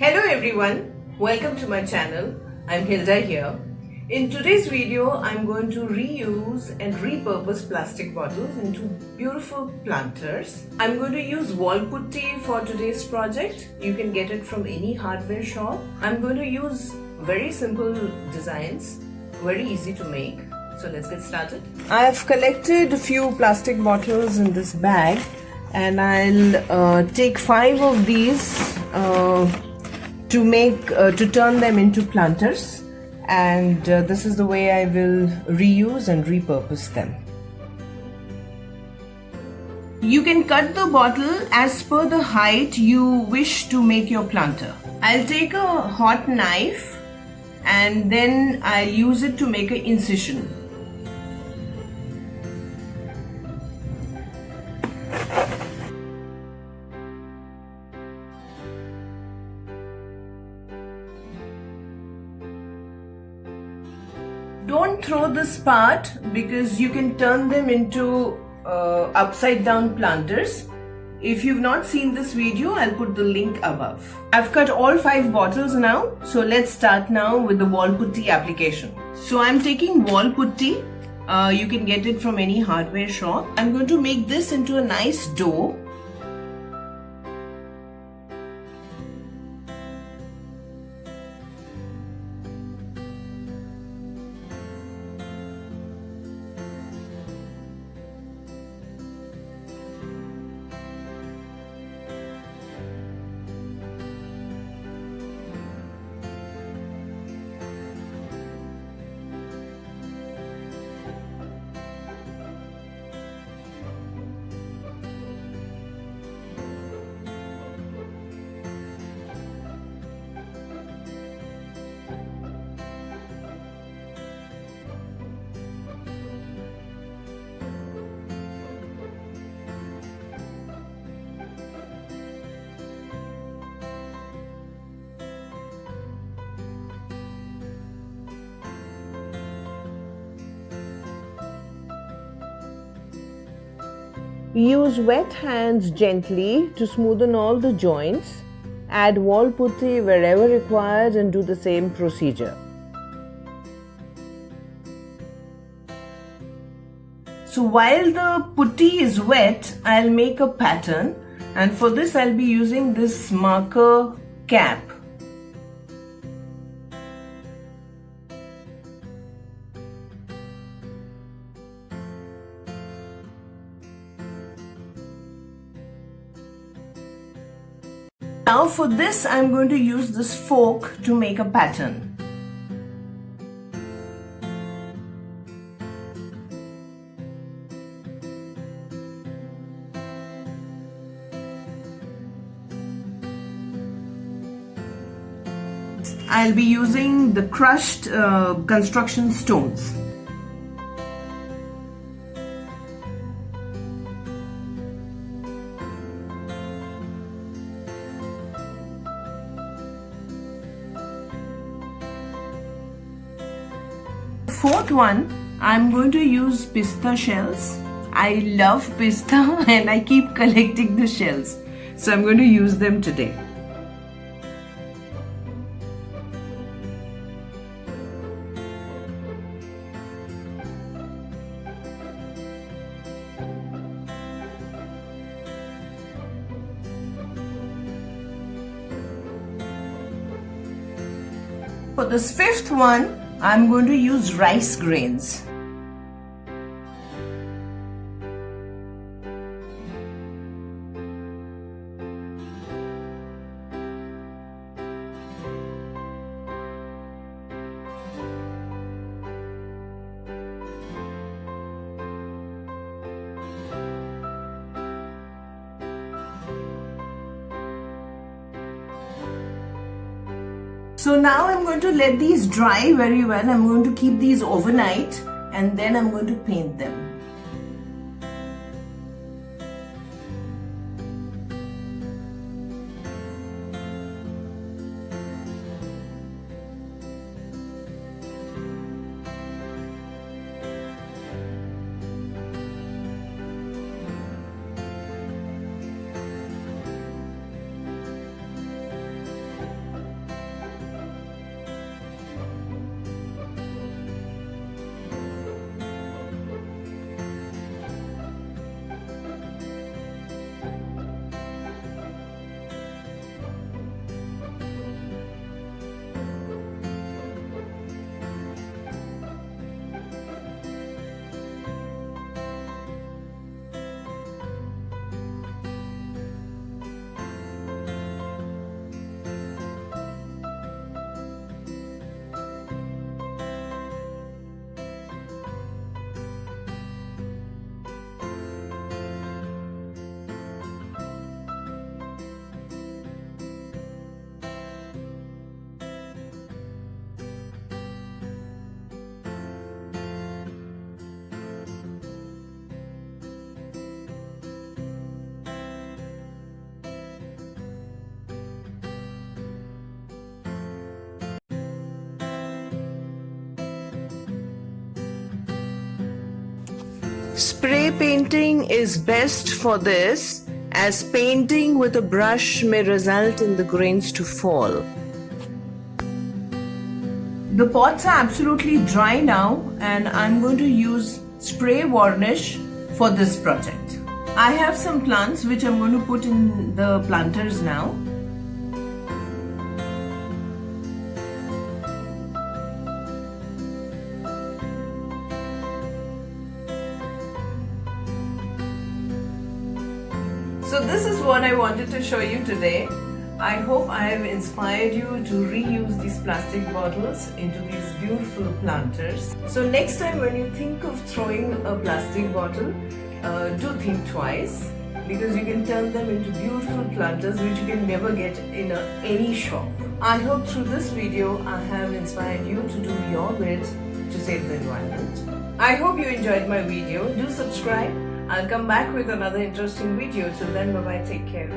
Hello everyone, welcome to my channel. I'm Hilda here. In today's video, I'm going to reuse and repurpose plastic bottles into beautiful planters. I'm going to use wall putty for today's project. You can get it from any hardware shop. I'm going to use very simple designs, very easy to make. So let's get started. I've collected a few plastic bottles in this bag and I'll take 5 of these to turn them into planters, and this is the way I will reuse and repurpose them. You can cut the bottle as per the height you wish to make your planter. I'll take a hot knife and then I'll use it to make an incision. Don't throw this part because you can turn them into upside down planters. If you've not seen this video, I'll put the link above. I've cut all 5 bottles now. So let's start now with the wall putty application. So I'm taking wall putty. You can get it from any hardware shop. I'm going to make this into a nice dough. Use wet hands gently to smoothen all the joints. Add wall putty wherever required and do the same procedure. So while the putty is wet, I'll make a pattern, and for this I'll be using this marker cap. Now for this, I'm going to use this fork to make a pattern. I'll be using the crushed construction stones. Fourth one, I'm going to use pista shells. I love pista and I keep collecting the shells, so I'm going to use them today. For this 5th one, I'm going to use rice grains. So now I'm going to let these dry very well. I'm going to keep these overnight and then I'm going to paint them. Spray painting is best for this, as painting with a brush may result in the grains to fall. The pots are absolutely dry now, and I'm going to use spray varnish for this project. I have some plants which I'm going to put in the planters now. So this is what I wanted to show you today. I hope I have inspired you to reuse these plastic bottles into these beautiful planters. So next time when you think of throwing a plastic bottle, do think twice, because you can turn them into beautiful planters which you can never get in any shop. I hope through this video I have inspired you to do your bit to save the environment. I hope you enjoyed my video. Do subscribe. I'll come back with another interesting video. Till then, bye bye, take care.